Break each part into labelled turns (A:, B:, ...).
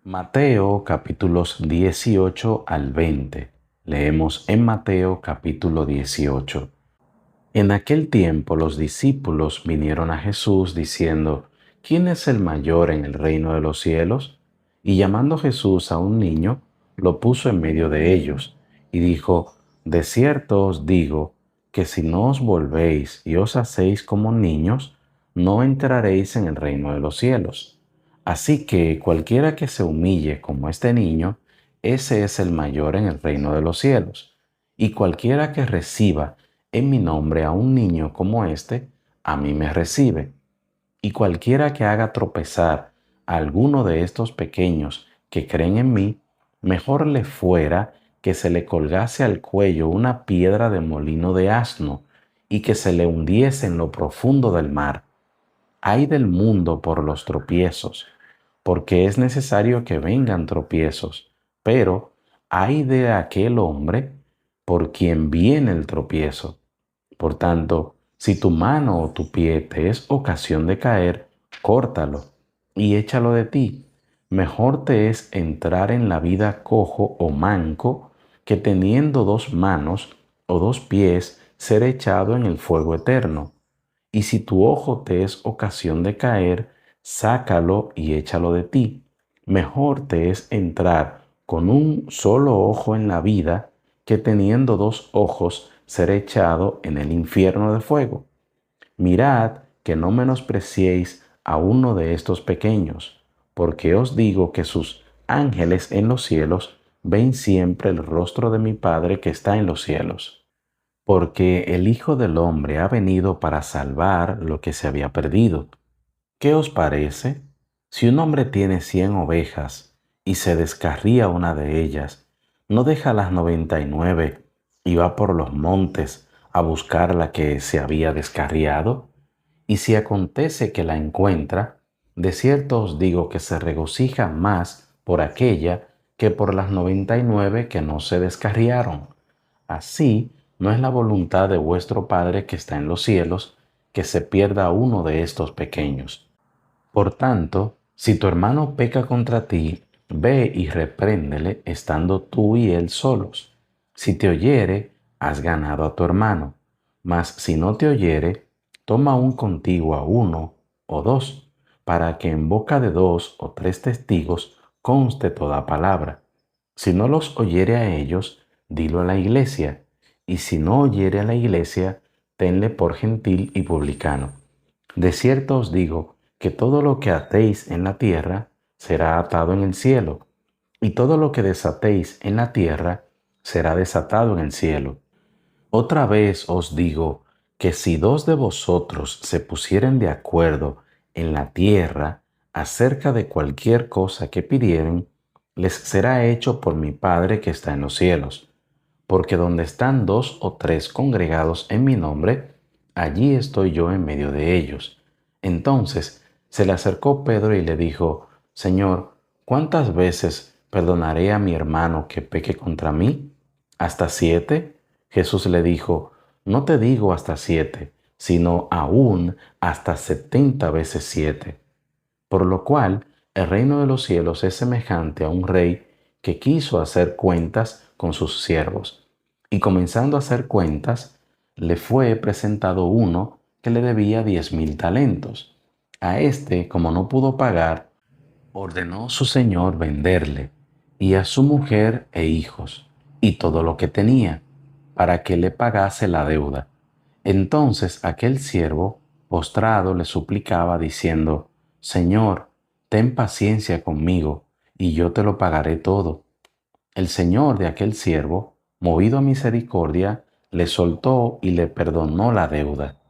A: Mateo capítulos 18 al 20. Leemos en Mateo capítulo 18. En aquel tiempo los discípulos vinieron a Jesús diciendo, ¿quién es el mayor en el reino de los cielos? Y llamando Jesús a un niño, lo puso en medio de ellos, y dijo, de cierto os digo, que si no os volvéis y os hacéis como niños, no entraréis en el reino de los cielos. Así que cualquiera que se humille como este niño, ese es el mayor en el reino de los cielos. Y cualquiera que reciba en mi nombre a un niño como este, a mí me recibe. Y cualquiera que haga tropezar a alguno de estos pequeños que creen en mí, mejor le fuera que se le colgase al cuello una piedra de molino de asno y que se le hundiese en lo profundo del mar. Ay del mundo por los tropiezos, porque es necesario que vengan tropiezos, pero ay de aquel hombre por quien viene el tropiezo. Por tanto, si tu mano o tu pie te es ocasión de caer, córtalo y échalo de ti. Mejor te es entrar en la vida cojo o manco que teniendo dos manos o dos pies ser echado en el fuego eterno. Y si tu ojo te es ocasión de caer, sácalo y échalo de ti. Mejor te es entrar con un solo ojo en la vida que teniendo dos ojos ser echado en el infierno de fuego. Mirad que no menospreciéis a uno de estos pequeños, porque os digo que sus ángeles en los cielos ven siempre el rostro de mi Padre que está en los cielos. Porque el Hijo del Hombre ha venido para salvar lo que se había perdido. ¿Qué os parece? Si un hombre tiene 100 ovejas y se descarría una de ellas, ¿no deja las 99 y va por los montes a buscar la que se había descarriado? Y si acontece que la encuentra, de cierto os digo que se regocija más por aquella que por las 99 que no se descarriaron. Así no es la voluntad de vuestro Padre que está en los cielos, que se pierda uno de estos pequeños. Por tanto, si tu hermano peca contra ti, ve y repréndele estando tú y él solos. Si te oyere, has ganado a tu hermano. Mas si no te oyere, toma un contigo a uno o dos, para que en boca de dos o tres testigos conste toda palabra. Si no los oyere a ellos, dilo a la iglesia, y si no oyere a la iglesia, tenle por gentil y publicano. De cierto os digo que todo lo que atéis en la tierra será atado en el cielo, y todo lo que desatéis en la tierra será desatado en el cielo. Otra vez os digo que si dos de vosotros se pusieren de acuerdo en la tierra acerca de cualquier cosa que pidieren, les será hecho por mi Padre que está en los cielos. Porque donde están dos o tres congregados en mi nombre, allí estoy yo en medio de ellos. Entonces se le acercó Pedro y le dijo, Señor, ¿cuántas veces perdonaré a mi hermano que peque contra mí? ¿Hasta 7? Jesús le dijo, no te digo hasta 7, sino aún hasta 70 veces 7. Por lo cual, el reino de los cielos es semejante a un rey que quiso hacer cuentas con sus siervos. Y comenzando a hacer cuentas, le fue presentado uno que le debía 10,000 talentos. A este, como no pudo pagar, ordenó su señor venderle, y a su mujer e hijos, y todo lo que tenía, para que le pagase la deuda. Entonces aquel siervo, postrado, le suplicaba, diciendo, Señor, ten paciencia conmigo, y yo te lo pagaré todo. El señor de aquel siervo, movido a misericordia, le soltó y le perdonó la deuda.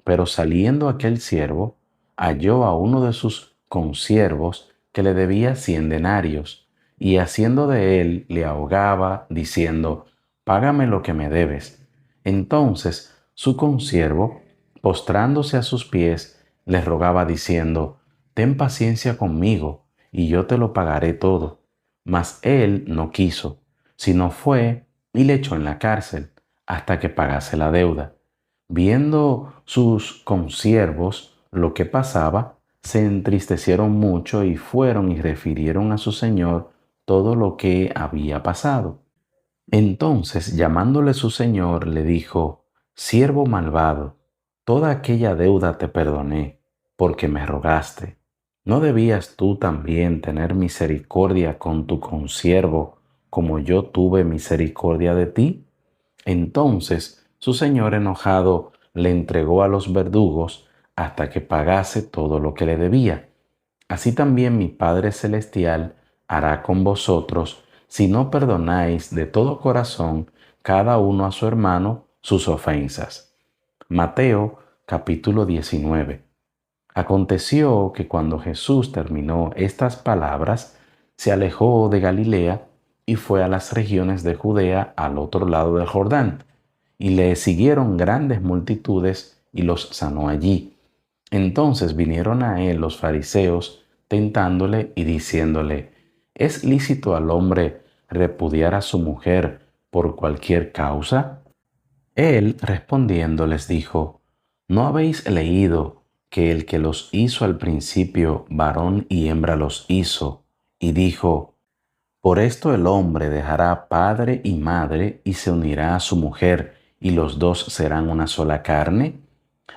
A: Pero saliendo aquel siervo, halló a uno de sus consiervos que le debía 100 denarios, y haciendo de él le ahogaba, diciendo, Págame lo que me debes. Entonces su consiervo, postrándose a sus pies, le rogaba, diciendo, Ten paciencia conmigo, y yo te lo pagaré todo. Mas él no quiso, sino fue y le echó en la cárcel, hasta que pagase la deuda. Viendo sus consiervos lo que pasaba, se entristecieron mucho y fueron y refirieron a su señor todo lo que había pasado. Entonces, llamándole su señor, le dijo, Siervo malvado, toda aquella deuda te perdoné, porque me rogaste. ¿No debías tú también tener misericordia con tu consiervo, como yo tuve misericordia de ti? Entonces su señor enojado le entregó a los verdugos hasta que pagase todo lo que le debía. Así también mi Padre Celestial hará con vosotros si no perdonáis de todo corazón cada uno a su hermano sus ofensas. Mateo capítulo 19. Aconteció que cuando Jesús terminó estas palabras, se alejó de Galilea y fue a las regiones de Judea al otro lado del Jordán, y le siguieron grandes multitudes y los sanó allí. Entonces vinieron a él los fariseos, tentándole y diciéndole, ¿es lícito al hombre repudiar a su mujer por cualquier causa? Él respondiendo les dijo, ¿no habéis leído que el que los hizo al principio, varón y hembra los hizo, y dijo, por esto el hombre dejará padre y madre y se unirá a su mujer, y los dos serán una sola carne?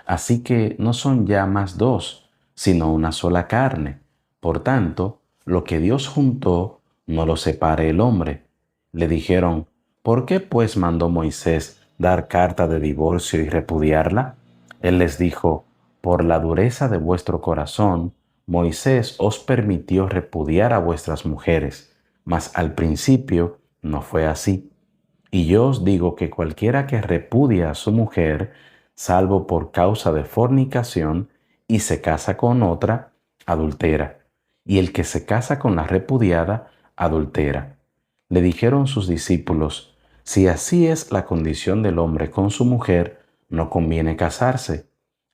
A: Así que no son ya más dos, sino una sola carne. Por tanto, lo que Dios juntó, no lo separe el hombre. Le dijeron, ¿por qué pues mandó Moisés dar carta de divorcio y repudiarla? Él les dijo, por la dureza de vuestro corazón, Moisés os permitió repudiar a vuestras mujeres, mas al principio no fue así. Y yo os digo que cualquiera que repudia a su mujer, salvo por causa de fornicación, y se casa con otra, adultera. Y el que se casa con la repudiada, adultera. Le dijeron sus discípulos, si así es la condición del hombre con su mujer, no conviene casarse.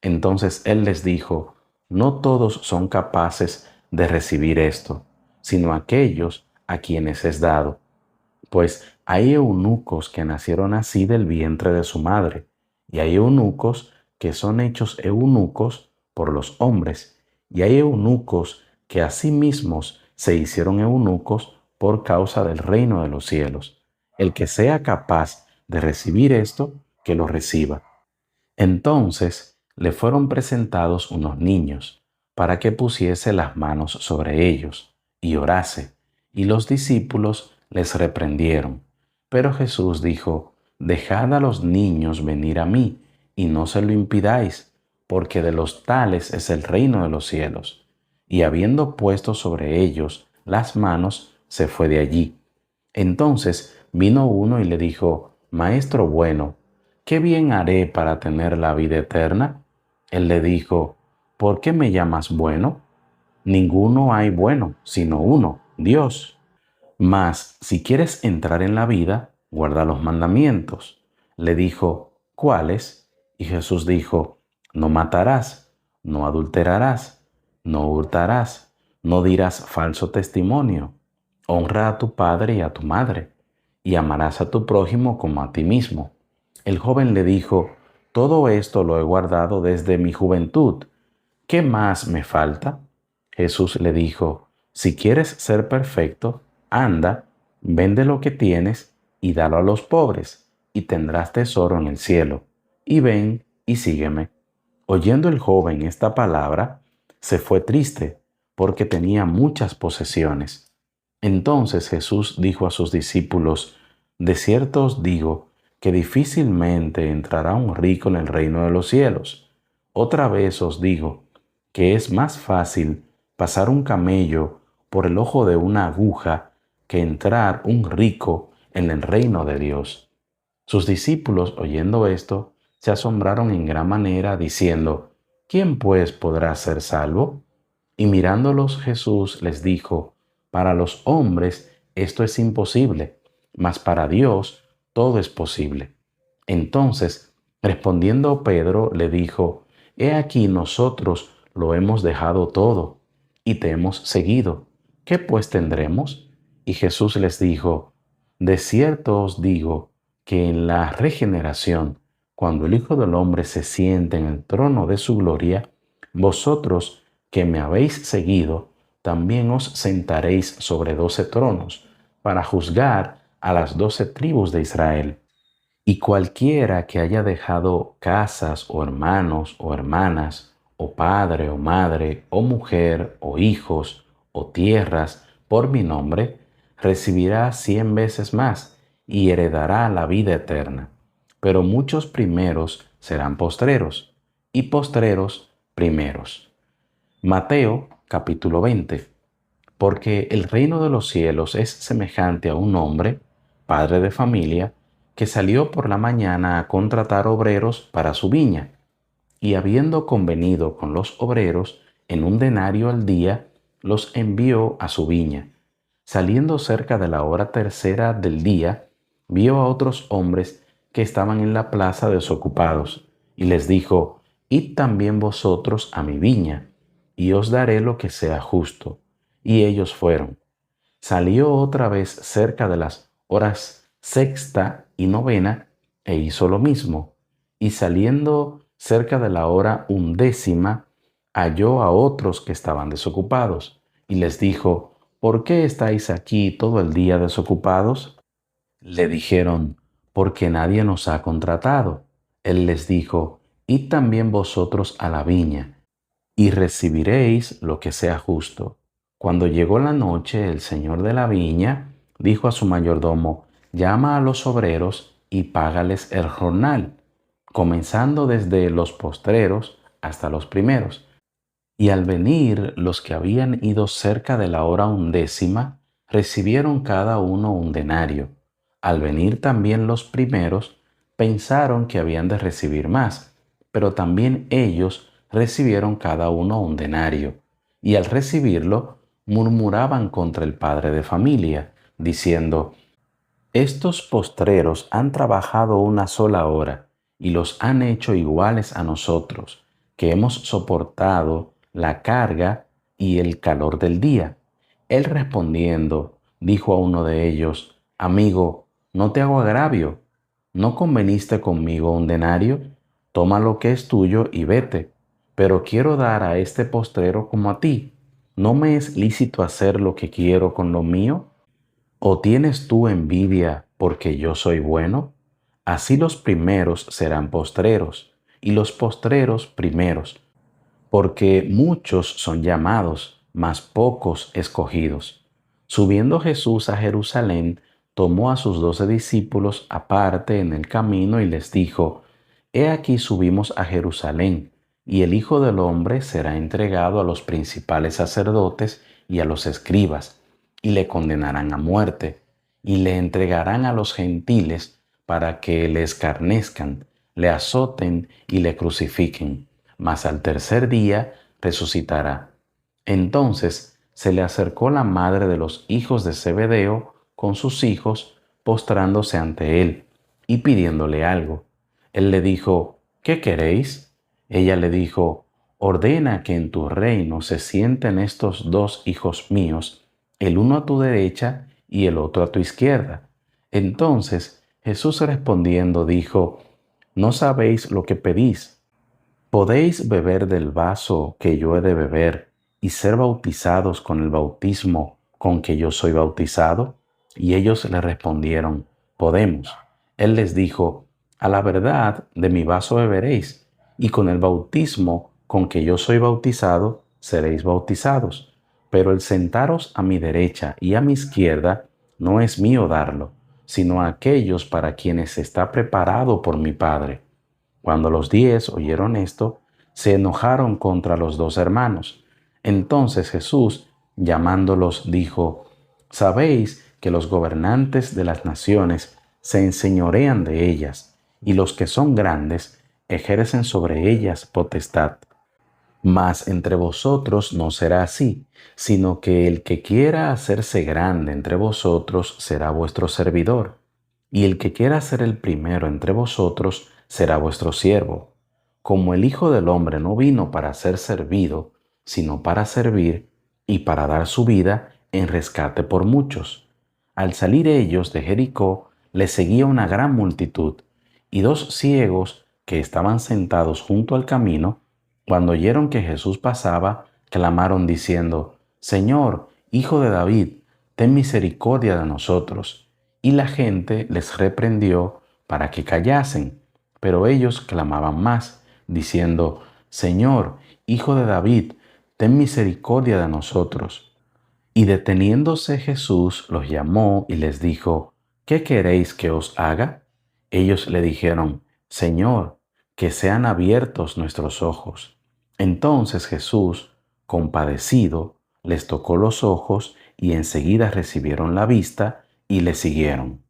A: Entonces él les dijo, no todos son capaces de recibir esto, sino aquellos a quienes es dado, pues hay eunucos que nacieron así del vientre de su madre, y hay eunucos que son hechos eunucos por los hombres, y hay eunucos que a sí mismos se hicieron eunucos por causa del reino de los cielos. El que sea capaz de recibir esto, que lo reciba. Entonces le fueron presentados unos niños, para que pusiese las manos sobre ellos y orase, y los discípulos les reprendieron. Pero Jesús dijo, dejad a los niños venir a mí, y no se lo impidáis, porque de los tales es el reino de los cielos. Y habiendo puesto sobre ellos las manos, se fue de allí. Entonces vino uno y le dijo, Maestro bueno, ¿qué bien haré para tener la vida eterna? Él le dijo, ¿por qué me llamas bueno? Ninguno hay bueno, sino uno, Dios. Mas si quieres entrar en la vida, guarda los mandamientos. Le dijo, ¿cuáles? Y Jesús dijo, no matarás, no adulterarás, no hurtarás, no dirás falso testimonio, honra a tu padre y a tu madre, y amarás a tu prójimo como a ti mismo. El joven le dijo, todo esto lo he guardado desde mi juventud. ¿Qué más me falta? Jesús le dijo, si quieres ser perfecto, anda, vende lo que tienes y dalo a los pobres, y tendrás tesoro en el cielo. Y ven y sígueme. Oyendo el joven esta palabra, se fue triste, porque tenía muchas posesiones. Entonces Jesús dijo a sus discípulos, de cierto os digo, que difícilmente entrará un rico en el reino de los cielos. Otra vez os digo, que es más fácil pasar un camello por el ojo de una aguja que entrar un rico en el reino de Dios. Sus discípulos, oyendo esto, se asombraron en gran manera, diciendo, ¿quién pues podrá ser salvo? Y mirándolos Jesús les dijo, para los hombres esto es imposible, mas para Dios todo es posible. Entonces, respondiendo Pedro, le dijo, He aquí nosotros lo hemos dejado todo y te hemos seguido. ¿Qué pues tendremos? Y Jesús les dijo, de cierto os digo que en la regeneración, cuando el Hijo del Hombre se siente en el trono de su gloria, vosotros que me habéis seguido, también os sentaréis sobre 12 tronos, para juzgar a las 12 tribus de Israel. Y cualquiera que haya dejado casas o hermanos o hermanas, o padre o madre, o mujer o hijos, o tierras, por mi nombre, recibirá 100 veces más y heredará la vida eterna. Pero muchos primeros serán postreros, y postreros primeros. Mateo capítulo 20. Porque el reino de los cielos es semejante a un hombre, padre de familia, que salió por la mañana a contratar obreros para su viña, y habiendo convenido con los obreros en un denario al día, los envió a su viña. Saliendo cerca de la hora tercera del día, vio a otros hombres que estaban en la plaza desocupados, y les dijo, Id también vosotros a mi viña, y os daré lo que sea justo. Y ellos fueron. Salió otra vez cerca de las horas sexta y novena, e hizo lo mismo. Y saliendo cerca de la hora undécima, halló a otros que estaban desocupados, y les dijo, ¿por qué estáis aquí todo el día desocupados? Le dijeron, porque nadie nos ha contratado. Él les dijo, id también vosotros a la viña, y recibiréis lo que sea justo. Cuando llegó la noche, el señor de la viña dijo a su mayordomo, llama a los obreros y págales el jornal, comenzando desde los postreros hasta los primeros. Y al venir los que habían ido cerca de la hora undécima, recibieron cada uno un denario. Al venir también los primeros, pensaron que habían de recibir más, pero también ellos recibieron cada uno un denario. Y al recibirlo, murmuraban contra el padre de familia, diciendo, estos postreros han trabajado una sola hora y los han hecho iguales a nosotros, que hemos soportado la carga y el calor del día. Él respondiendo, dijo a uno de ellos, amigo, no te hago agravio, ¿no conveniste conmigo un denario? Toma lo que es tuyo y vete, pero quiero dar a este postrero como a ti. ¿No me es lícito hacer lo que quiero con lo mío? ¿O tienes tú envidia porque yo soy bueno? Así los primeros serán postreros, y los postreros primeros, porque muchos son llamados, mas pocos escogidos. Subiendo Jesús a Jerusalén, tomó a sus 12 discípulos aparte en el camino y les dijo, He aquí subimos a Jerusalén, y el Hijo del Hombre será entregado a los principales sacerdotes y a los escribas, y le condenarán a muerte, y le entregarán a los gentiles para que le escarnezcan, le azoten y le crucifiquen, mas al tercer día resucitará. Entonces se le acercó la madre de los hijos de Zebedeo con sus hijos, postrándose ante él y pidiéndole algo. Él le dijo, ¿qué queréis? Ella le dijo, ordena que en tu reino se sienten estos 2 hijos míos, el uno a tu derecha y el otro a tu izquierda. Entonces Jesús respondiendo dijo, no sabéis lo que pedís. ¿Podéis beber del vaso que yo he de beber y ser bautizados con el bautismo con que yo soy bautizado? Y ellos le respondieron, podemos. Él les dijo, a la verdad de mi vaso beberéis, y con el bautismo con que yo soy bautizado seréis bautizados. Pero el sentaros a mi derecha y a mi izquierda no es mío darlo, sino a aquellos para quienes está preparado por mi Padre. Cuando los 10 oyeron esto, se enojaron contra los 2 hermanos. Entonces Jesús, llamándolos, dijo, Sabéis que los gobernantes de las naciones se enseñorean de ellas, y los que son grandes ejercen sobre ellas potestad. Mas entre vosotros no será así, sino que el que quiera hacerse grande entre vosotros será vuestro servidor, y el que quiera ser el primero entre vosotros será vuestro siervo. Como el Hijo del Hombre no vino para ser servido, sino para servir y para dar su vida en rescate por muchos. Al salir ellos de Jericó, les seguía una gran multitud, y 2 ciegos que estaban sentados junto al camino, cuando oyeron que Jesús pasaba, clamaron diciendo, Señor, Hijo de David, ten misericordia de nosotros. Y la gente les reprendió para que callasen. Pero ellos clamaban más, diciendo, Señor, Hijo de David, ten misericordia de nosotros. Y deteniéndose Jesús los llamó y les dijo, ¿qué queréis que os haga? Ellos le dijeron, Señor, que sean abiertos nuestros ojos. Entonces Jesús, compadecido, les tocó los ojos y enseguida recibieron la vista y le siguieron.